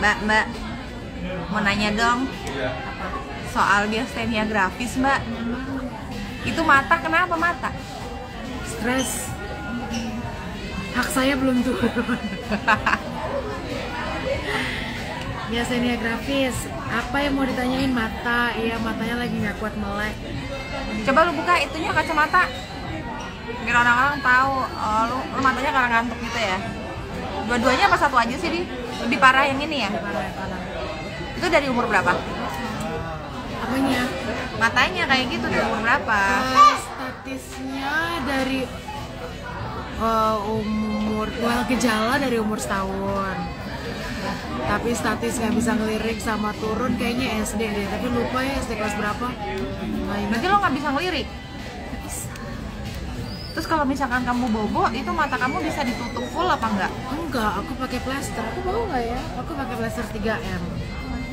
Mbak, mau nanya dong soal miastenia gravis, Mbak. Itu mata, kenapa mata? Stres. Hak saya belum turun. Miastenia gravis. Apa yang mau ditanyain? Mata. Iya, matanya lagi nggak kuat melek. Coba lu buka itunya kacamata. Biar orang-orang tahu lu matanya karena ngantuk gitu ya. Dua-duanya apa satu aja sih, Di? Lebih parah yang ini ya? Parah. Itu dari umur berapa? Apanya? Matanya kayak gitu dari umur berapa? Statisnya dari gejala dari umur setahun. Tapi statis nggak bisa ngelirik sama turun kayaknya SD deh. Tapi lupa ya SD kelas berapa. Berarti lo nggak bisa ngelirik? Terus kalau misalkan kamu bobo, itu mata kamu bisa ditutup full apa enggak? Enggak, aku pakai plester. Aku mau nggak ya? Aku pakai plester 3M.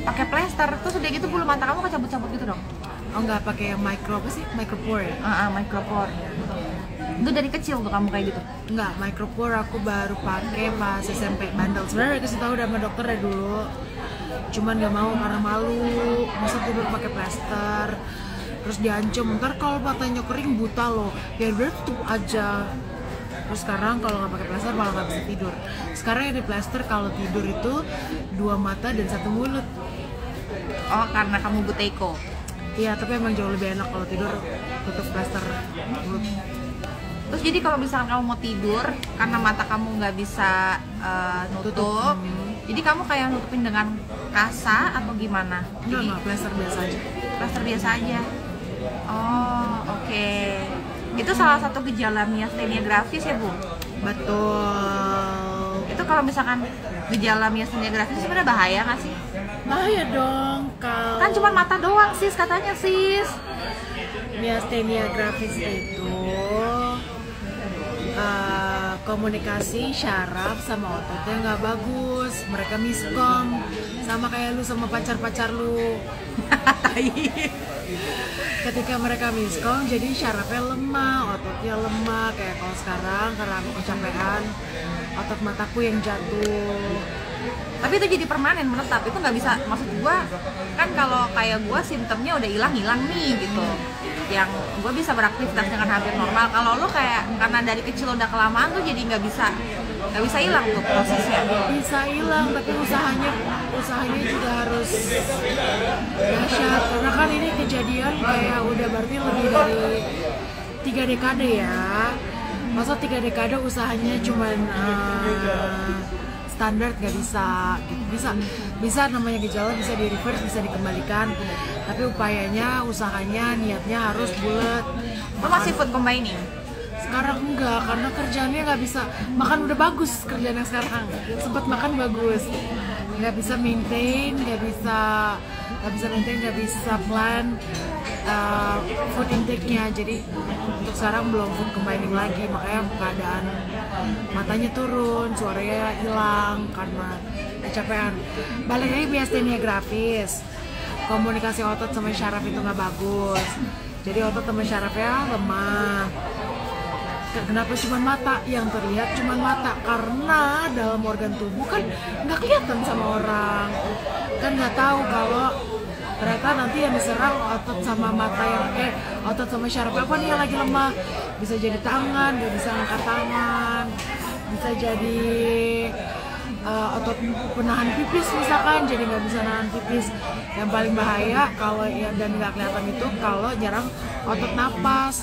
Pakai plester, terus udah gitu bulu mata kamu kecabut-cabut gitu dong? Oh enggak, pakai yang micro apa sih? Micropore ya? Micropore. Itu dari kecil tuh kamu kayak gitu? Enggak, micropore aku baru pakai pas SMP bandel. Sebenarnya kasih tahu udah sama dokter dari dulu. Cuman nggak mau karena malu. Masa tidur pakai plester. Terus diancam, ntar kalau matanya kering buta loh. Ya udah tutup aja. Terus sekarang kalau nggak pakai plester malah nggak bisa tidur. Sekarang yang di plester kalau tidur itu 2 mata dan 1 mulut. Oh, karena kamu buteyko? Iya, tapi emang jauh lebih enak kalau tidur tutup plester mulut. Terus jadi kalau misalkan kamu mau tidur karena mata kamu nggak bisa nutup, jadi kamu kayak nutupin dengan kasa atau gimana? Enggak, plester biasa aja. Plester biasa aja. Oh, oke. Itu salah satu gejala miastenia gravis ya, Bu? Betul. Itu kalau misalkan gejala miastenia gravis sebenarnya bahaya nggak sih? Bahaya dong kalau Kan cuma mata doang, Sis, katanya, Sis. miastenia gravis itu komunikasi syaraf sama ototnya nggak bagus, mereka miskom, sama kayak lu sama pacar lu. Ketika mereka miskom, jadi syarafnya lemah, ototnya lemah. Kayak kalau sekarang karena aku kecapean, otot mataku yang jatuh. Tapi itu jadi permanen, menetap. Itu nggak bisa, maksud gua kan kalau kayak gua simptomnya udah hilang nih gitu, yang gua bisa beraktivitas dengan hampir normal. Kalau lo kayak karena dari kecil udah kelamaan tuh jadi nggak bisa hilang tuh prosesnya. Bisa hilang, tapi usahanya juga harus dahsyat, karena kan ini kejadian kayak udah berarti lebih dari 3 dekade ya. Masa 3 dekade usahanya cuman standar, nggak bisa gitu. Bisa namanya gejala bisa di reverse, bisa dikembalikan, tapi upayanya, usahanya, niatnya harus bulat. Lo masih food combining? Sekarang enggak, karena kerjaannya nggak bisa makan. Udah bagus kerjaan yang sekarang, sempat makan bagus, nggak bisa maintain, nggak bisa plan food intake-nya. Jadi untuk sekarang belum food combining lagi, makanya keadaan matanya turun, suaranya hilang karena kecapean. Balik lagi miastenia gravis, komunikasi otot sama syaraf itu nggak bagus, jadi otot sama syarafnya lemah. Kenapa cuma mata? Yang terlihat cuma mata karena dalam organ tubuh kan nggak kelihatan sama orang, kan nggak tahu kalau ternyata nanti yang diserang otot sama mata otot sama syaraf apa nih yang lagi lemah. Bisa jadi tangan, nggak bisa angkat tangan, bisa jadi otot penahan pipis misalkan, jadi nggak bisa nahan pipis. Yang paling bahaya kalau dan nggak kelihatan itu kalau nyerang otot napas.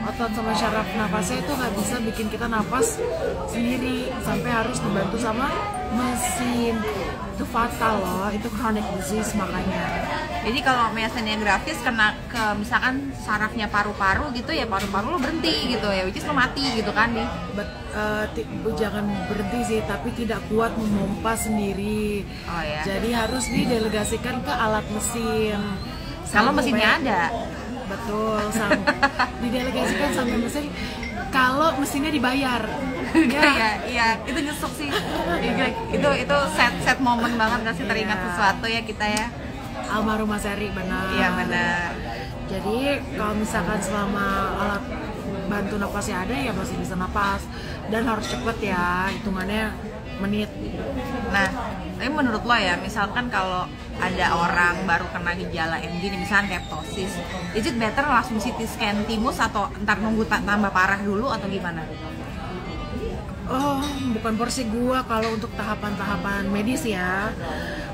Otot sama syaraf nafasnya itu nggak bisa bikin kita napas sendiri, sampai harus dibantu sama mesin. Itu fatal loh, itu chronic disease makanya. Jadi kalau miastenia gravis kena ke misalkan sarafnya paru-paru gitu ya, paru-paru lo berhenti gitu ya, which is lo mati gitu kan, Di? Jangan berhenti sih, tapi tidak kuat memompa sendiri. Oh ya. Jadi harus didelegasikan ke alat mesin. Kalau mesinnya ada. Betul, didelegasikan sampai mesin kalau mesinnya dibayar. Iya, itu nyesek sih. Itu set momen banget, nggak sih, teringat sesuatu ya kita ya. Almarhum Mas Eri, benar. Iya benar. Jadi kalau misalkan selama alat bantu napasnya ada ya masih bisa napas, dan harus cepet ya, hitungannya menit. Nah, Tapi menurut lo ya, misalkan kalau ada orang baru kena gejala MG nih, misalkan kayak ptosis, is it better langsung CT scan timus atau ntar nunggu tambah parah dulu atau gimana? Oh, bukan porsi gua kalau untuk tahapan-tahapan medis ya.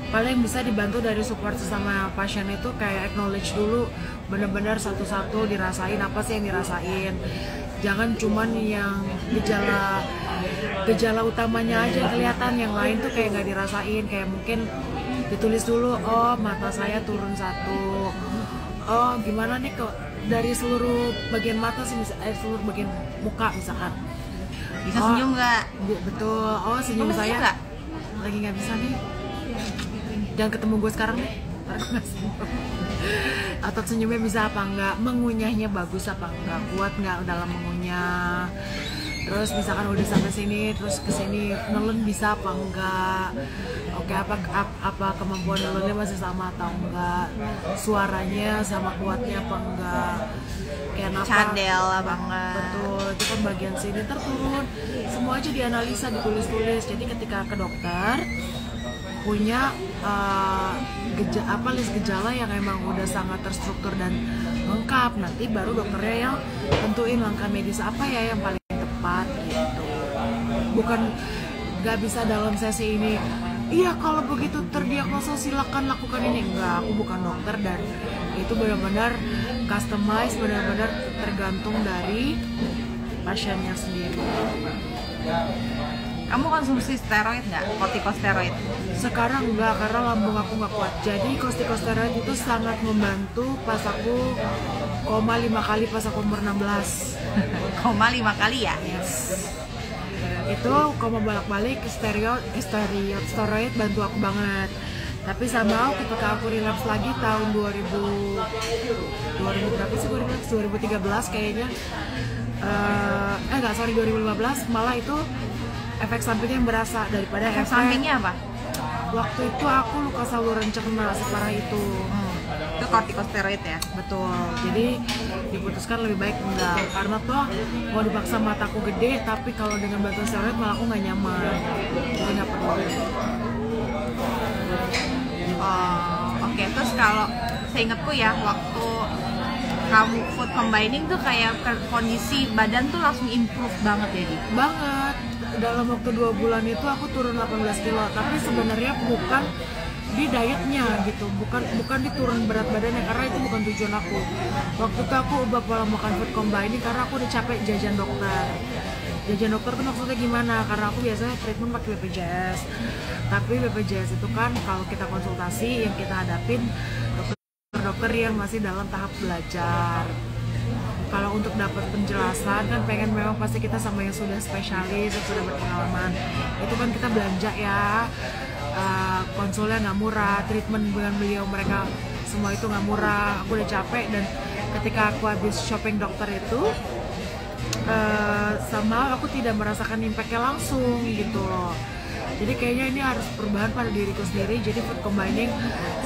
Paling bisa dibantu dari support sesama pasien itu kayak acknowledge dulu, bener-bener satu-satu dirasain apa sih yang dirasain. Jangan cuman yang gejala utamanya aja yang kelihatan, yang lain tuh kayak nggak dirasain. Kayak mungkin ditulis dulu, oh mata saya turun 1, oh gimana nih kok dari seluruh bagian mata sih, seluruh bagian muka misalkan. Bisa senyum nggak? Betul, oh senyum saya gak? Lagi nggak bisa nih. Jangan ketemu gue sekarang nih, otot senyumnya bisa apa enggak, mengunyahnya bagus apa enggak, kuat nggak dalam mengunyah. Terus misalkan udah sampai sini, terus kesini nelen bisa apa enggak, oke apa kemampuan nelennya masih sama atau enggak, suaranya sama kuatnya apa enggak, kayak apa, cadel apa enggak. Betul, itu kan bagian sini terturun, semua aja dianalisa, ditulis-tulis. Jadi ketika ke dokter punya list gejala yang emang udah sangat terstruktur dan lengkap, nanti baru dokternya yang tentuin langkah medis apa ya yang paling tepat gitu. Bukan nggak bisa dalam sesi ini, iya kalau begitu terdiagnosa silakan lakukan ini. Enggak, aku bukan dokter dan itu benar-benar customize, benar-benar tergantung dari pasiennya sendiri. Kamu konsumsi steroid nggak? Kortikosteroid? Sekarang enggak, karena lambung aku nggak kuat. Jadi kortikosteroid itu sangat membantu pas aku koma 5 kali pas aku umur 16. Koma 5 kali ya? Yes. Itu koma bolak-balik, steroid bantu aku banget. Tapi sama ketika aku relapse lagi tahun 2000 berapa sih gue relapse? 2013 kayaknya. 2015 malah itu efek sampingnya yang berasa daripada efek sampingnya apa? Waktu itu aku luka saluran cerna separah itu. Itu kortikosteroid ya? Betul. Jadi diputuskan lebih baik enggak, karena toh mau dipaksa mataku gede, tapi kalau dengan bantuan steroid malah aku nggak nyaman. Jadi nggak perlu. Oke. Terus kalau seingatku ya, waktu kamu food combining tuh kayak kondisi badan tuh langsung improve banget ya, Di? Banget. Dalam waktu 2 bulan itu aku turun 18 kilo, tapi sebenarnya bukan di dietnya gitu, bukan di turun berat badannya, karena itu bukan tujuan aku. Waktu itu aku ubah pola makan food combining karena aku udah capek jajan dokter. Jajan dokter tuh maksudnya gimana? Karena aku biasanya treatment pakai BPJS, tapi BPJS itu kan kalau kita konsultasi yang kita hadapin dokter yang masih dalam tahap belajar. Kalau untuk dapat penjelasan kan pengen memang pasti kita sama yang sudah spesialis, yang sudah berpengalaman. Itu kan kita belanja ya, konsulnya nggak murah, treatment dengan beliau mereka semua itu nggak murah. Aku udah capek, dan ketika aku habis shopping dokter itu sama aku tidak merasakan impactnya langsung gitu loh. Jadi kayaknya ini harus perubahan pada diriku sendiri. Jadi food combining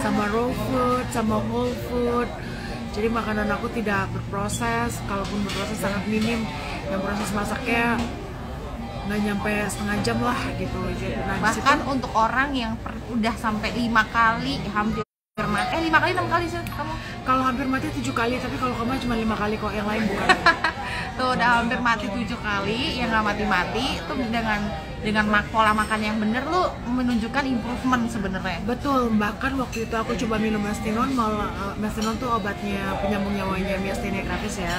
sama raw food, sama whole food. Jadi makanan aku tidak berproses, kalaupun berproses sangat minim. Yang proses masaknya nggak nyampe setengah jam lah gitu. Nah, bahkan untuk orang yang udah sampai 5 kali hampir mati, 5 kali 6 kali sih kamu? Kalau hampir mati 7 kali, tapi kalau kamu cuma 5 kali kok, yang lain bukan. Tuh udah hampir mati 7 kali, yang nggak mati-mati itu dengan pola makan yang bener lu menunjukkan improvement sebenarnya. Betul, bahkan waktu itu aku coba minum mestinon, malah mestinon tuh obatnya penyambung nyawanya myasthenia gravis ya.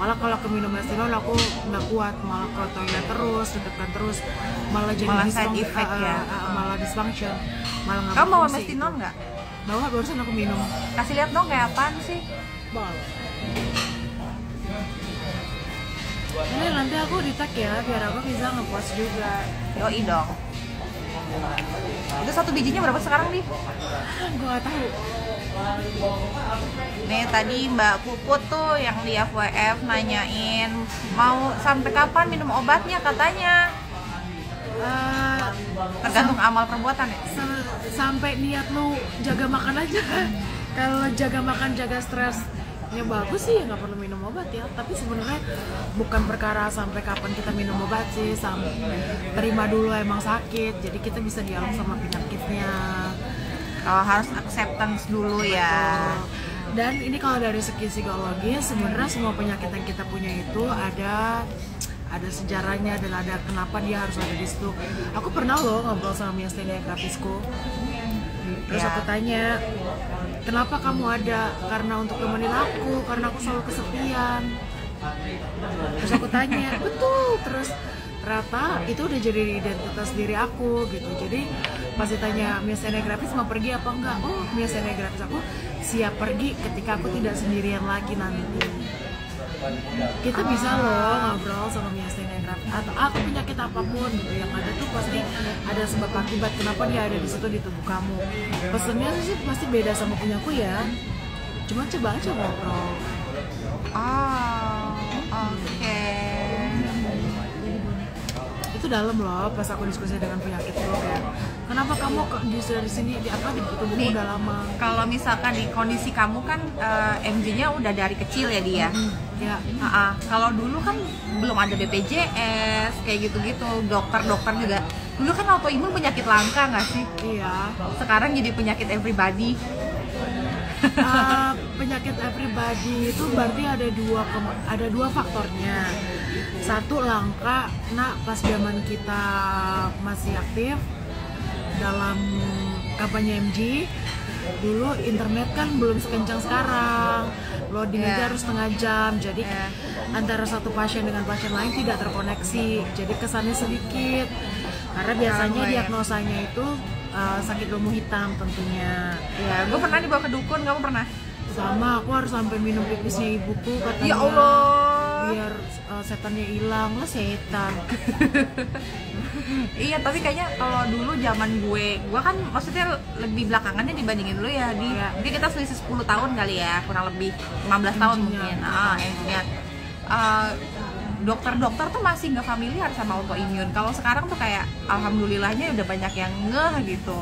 Malah kalau ke minum mestinon aku nggak kuat, malah ke toilet terus, deg-degan terus, malah jadi side effect ya. Malah dysfunction, malah nggak. Kamu bawa mestinon nggak? Bawa, barusan aku minum. Kasih lihat dong kayak apaan sih? Bawa. Ini nanti aku di-tag ya, biar aku bisa nge-post juga. Yoi dong. Itu 1 bijinya berapa sekarang nih? Gue gak tahu. Nih tadi Mbak Puput tuh yang di FWF nanyain mau sampai kapan minum obatnya katanya. Tergantung amal perbuatan ya. Sampai niat lu jaga makan aja. Kalau jaga makan, jaga stres, yang bagus sih ya nggak perlu minum obat ya, tapi sebenarnya bukan perkara sampai kapan kita minum obat sih, sampai terima dulu emang sakit, jadi kita bisa dialog sama penyakitnya. Harus acceptance dulu ya. Dan ini kalau dari segi psikologi sebenarnya semua penyakit yang kita punya itu ada sejarahnya dan ada kenapa dia harus ada di situ. Aku pernah loh ngobrol sama miastenia gravisku. Terus aku tanya, kenapa kamu ada? Karena untuk temenin aku, karena aku selalu kesepian. Terus aku tanya, betul. Terus ternyata itu udah jadi identitas diri aku gitu. Jadi pas ditanya miastenia gravis mau pergi apa enggak? Oh, miastenia gravis aku siap pergi ketika aku tidak sendirian lagi nanti. Kita bisa loh ngobrol sama miastenia gravis atau penyakit apapun gitu yang ada tuh pasti ada sebab akibat kenapa dia ada di situ di tubuh kamu. Pesennya sih pasti beda sama punyaku ya. Cuma coba aja ngobrol. Oke. Itu dalam loh pas aku diskusi dengan penyakit lo kayak kenapa kamu kok di sini di tubuhmu udah lama. Kalau misalkan di kondisi kamu kan MG-nya udah dari kecil ya dia. Ya. Kalau dulu kan belum ada BPJS kayak gitu-gitu, dokter juga. Dulu kan autoimun penyakit langka nggak sih? Iya. Sekarang jadi penyakit everybody. Penyakit everybody itu berarti ada dua faktornya. Satu langka, pas zaman kita masih aktif dalam kampanye MG, dulu internet kan belum sekencang sekarang, loading aja harus setengah jam, jadi antara satu pasien dengan pasien lain tidak terkoneksi, jadi kesannya sedikit, karena biasanya diagnosanya itu sakit lumut hitam tentunya. Ya, gue pernah dibawa ke dukun, kamu pernah? Sama, aku harus sampai minum pipisnya ibuku katanya. Ya Allah. Biar setannya hilang lah setan. Iya, tapi kayaknya kalau dulu zaman gue kan maksudnya lebih belakangannya dibandingin dulu ya. Dia kita selisih 10 tahun kali ya, kurang lebih 15 tahun mungkin. Dokter-dokter tuh masih nggak familiar sama autoimun. Kalau sekarang tuh kayak alhamdulillahnya udah banyak yang ngeh gitu.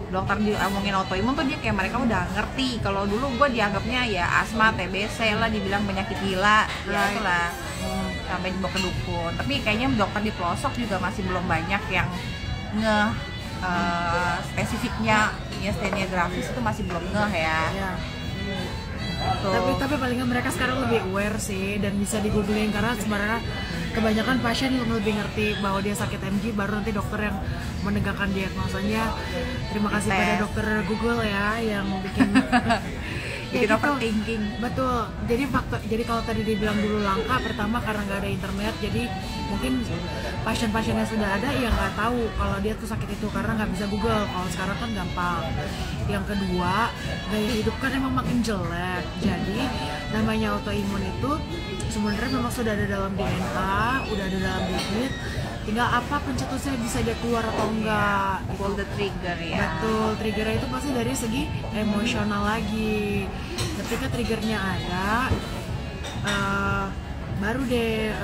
Dokter ngomongin autoimun tuh dia kayak mereka udah ngerti. Kalau dulu gue dianggapnya ya asma, TBC lah, dibilang penyakit gila, ya itulah. Sampai dibawa ke dukun. Tapi kayaknya dokter di pelosok juga masih belum banyak yang ngeh spesifiknya miastenia gravis itu masih belum ngeh ya. Tapi paling nggak mereka sekarang lebih aware sih dan bisa di-googling karena sebenarnya kebanyakan pasien yang lebih ngerti bahwa dia sakit MG baru nanti dokter yang menegakkan diagnosanya. Terima kasih pada dokter Google ya yang bikin bikin overthinking. Betul. Jadi kalau tadi dibilang dulu langka, pertama karena nggak ada internet, jadi mungkin pasien-pasien yang sudah ada yang nggak tahu kalau dia tuh sakit itu karena nggak bisa Google. Kalau sekarang kan gampang. Yang kedua, gaya hidup kan emang makin jelek. Jadi namanya autoimun itu sebenarnya memang sudah ada dalam DNA, udah ada dalam bibit. Tinggal apa pencetusnya bisa dia keluar atau enggak. Pull the trigger ya. Betul, triggernya itu pasti dari segi emosional lagi. Ketika triggernya ada, baru deh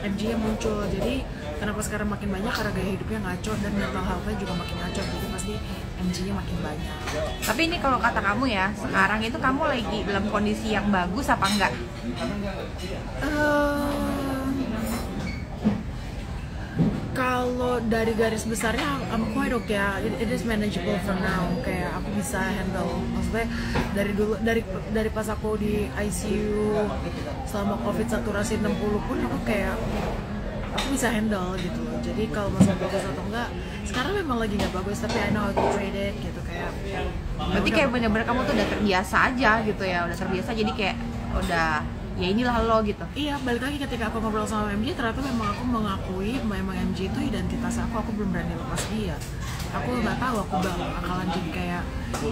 MG-nya muncul. Jadi kenapa sekarang makin banyak karena gaya hidupnya ngaco dan mental health-nya juga makin ngaco. Jadi pasti MG-nya makin banyak. Tapi ini kalau kata kamu ya, sekarang itu kamu lagi dalam kondisi yang bagus apa enggak? Kalau dari garis besarnya I'm quite okay, it is manageable for now. Kayak aku bisa handle. Maksudnya dari pas aku di ICU selama COVID saturasi 60 pun aku bisa handle gitu loh. Jadi kalau masalah bagus atau enggak, sekarang memang lagi nggak bagus tapi I know how to trade it gitu kayak. Berarti kayak bener-bener kamu tuh udah terbiasa aja gitu ya, udah terbiasa jadi kayak udah ya inilah lo gitu. Iya, balik lagi ketika aku ngobrol sama MG ternyata memang aku mengakui memang MG itu identitas aku belum berani lepas dia. Aku nggak tahu aku bakalan jadi kayak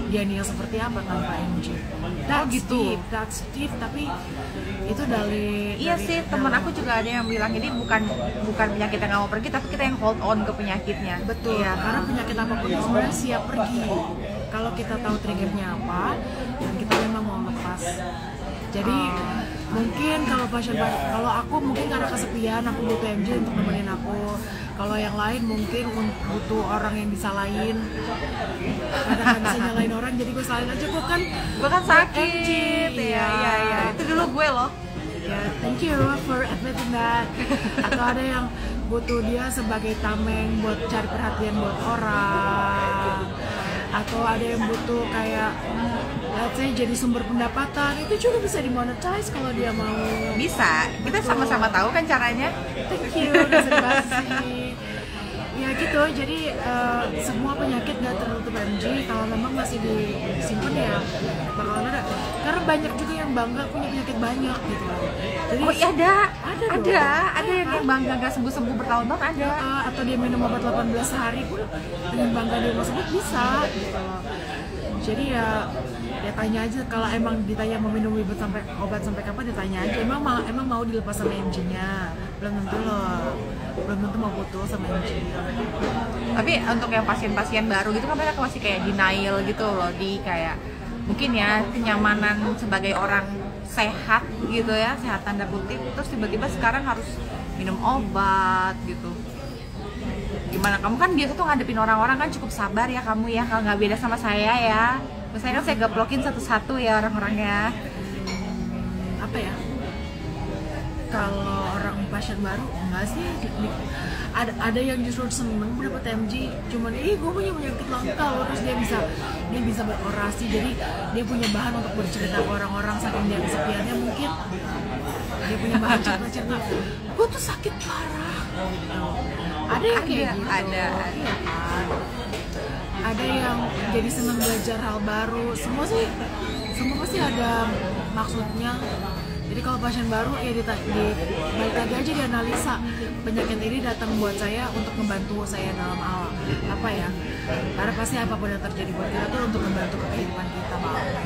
dia nih yang seperti apa tanpa MG. That's deep, tapi itu dari sih teman aku juga ada yang bilang ini bukan penyakit yang nggak mau pergi tapi kita yang hold on ke penyakitnya. Betul ya, karena penyakit apapun itu sebenarnya siap pergi kalau kita tahu triggernya apa dan kita memang mau lepas. Jadi Mungkin kalau pasien baru, kalau aku mungkin karena kesepian, aku butuh MJ untuk nemenin aku. Kalau yang lain mungkin butuh orang yang disalahin. Kadang nggak bisa nyalain orang, jadi gue salahin aja, gue kan sakit. Iya. Itu dulu gue loh. Ya, thank you for admitting that. Atau ada yang butuh dia sebagai tameng buat cari perhatian buat orang. Atau ada yang butuh kayak let's say jadi sumber pendapatan, itu juga bisa dimonetize kalau dia mau. Bisa, kita sama-sama tahu kan caranya. Thank you, udah sih. Ya gitu, jadi semua penyakit gak tertutup MG. Kalau memang masih disimpan ya bakalan ada. Karena banyak juga yang bangga punya penyakit banyak gitu. Jadi, oh iya ada dong. yang bangga gak sembuh-sembuh bertahun-tahun ada. Atau dia minum obat 18 hari pun dengan bangga dia mau sembuh bisa gitu. Jadi ya tanya aja, kalau emang ditanya mau minum obat sampai kapan, ditanya aja emang mau dilepas sama MG-nya. Belum tentu mau putus sama MG-nya. Tapi untuk yang pasien-pasien baru gitu kan mereka masih kayak denial gitu loh, di kayak mungkin ya kenyamanan sebagai orang sehat gitu ya, sehat tanda kutip, terus tiba-tiba sekarang harus minum obat gitu. Gimana kamu kan biasa tuh ngadepin orang-orang kan cukup sabar ya kamu ya, kalau nggak beda sama saya ya. Misalnya kan saya gaplokin satu-satu ya orang-orangnya. Apa ya? Kalau orang pasien baru enggak sih, ada yang justru seneng mendapat MG, cuman gue punya penyakit langka loh, terus dia bisa berorasi, jadi dia punya bahan untuk bercerita ke orang-orang, saking dia kesepiannya mungkin dia punya bahan cerita gue tuh sakit parah. Ada yang kayak gitu. Ada. Ada yang jadi senang belajar hal baru. Semua pasti ada maksudnya. Jadi kalau pasien baru ya balik lagi aja dianalisa, penyakit ini datang buat saya untuk membantu saya dalam hal apa ya, karena pasti apapun yang terjadi buat kita tuh untuk membantu kehidupan kita belajar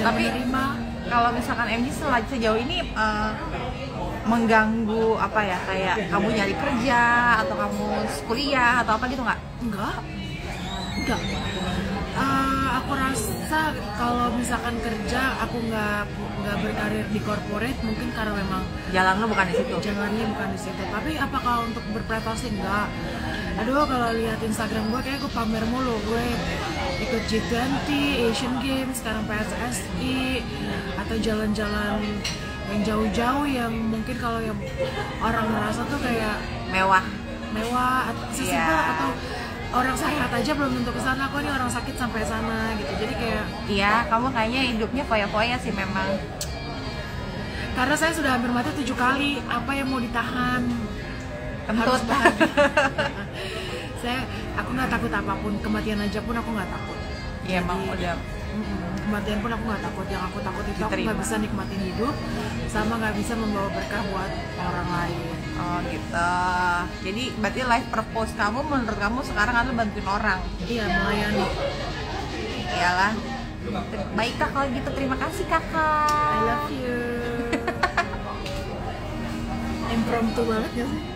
tapi menerima. Kalau misalkan MG sejauh ini mengganggu apa ya, kayak kamu nyari kerja atau kamu kuliah atau apa gitu nggak? Enggak. Aku rasa kalau misalkan kerja aku nggak berkarir di corporate, mungkin karena memang jalan lo bukan di situ. Jalannya bukan di situ. Tapi apakah untuk berprestasi? Enggak. Aduh, kalau lihat Instagram gue kayak gue pamer mulu, gue ikut G20, Asian Games, sekarang PSSI, atau jalan-jalan yang jauh-jauh yang mungkin kalau yang orang merasa tuh kayak mewah atau sesimpel atau orang sehat aja belum tentu kesana, kok nih orang sakit sampai sana gitu. Jadi kayak iya, kamu kayaknya hidupnya foya-foya sih memang. Karena saya sudah hampir mati 7 kali, apa yang mau ditahan? Kentut. Aku nggak takut apapun, kematian aja pun aku nggak takut. Iya, emang udah. Kematian pun aku nggak takut. Yang aku takut itu aku nggak bisa nikmatin hidup, sama nggak bisa membawa berkah buat orang lain. Oh gitu. Jadi berarti life purpose kamu menurut kamu sekarang adalah bantuin orang. Iya, melayani. Iyalah. Baik kak, kalau gitu terima kasih kakak. I love you. Impromptu banget ya sih?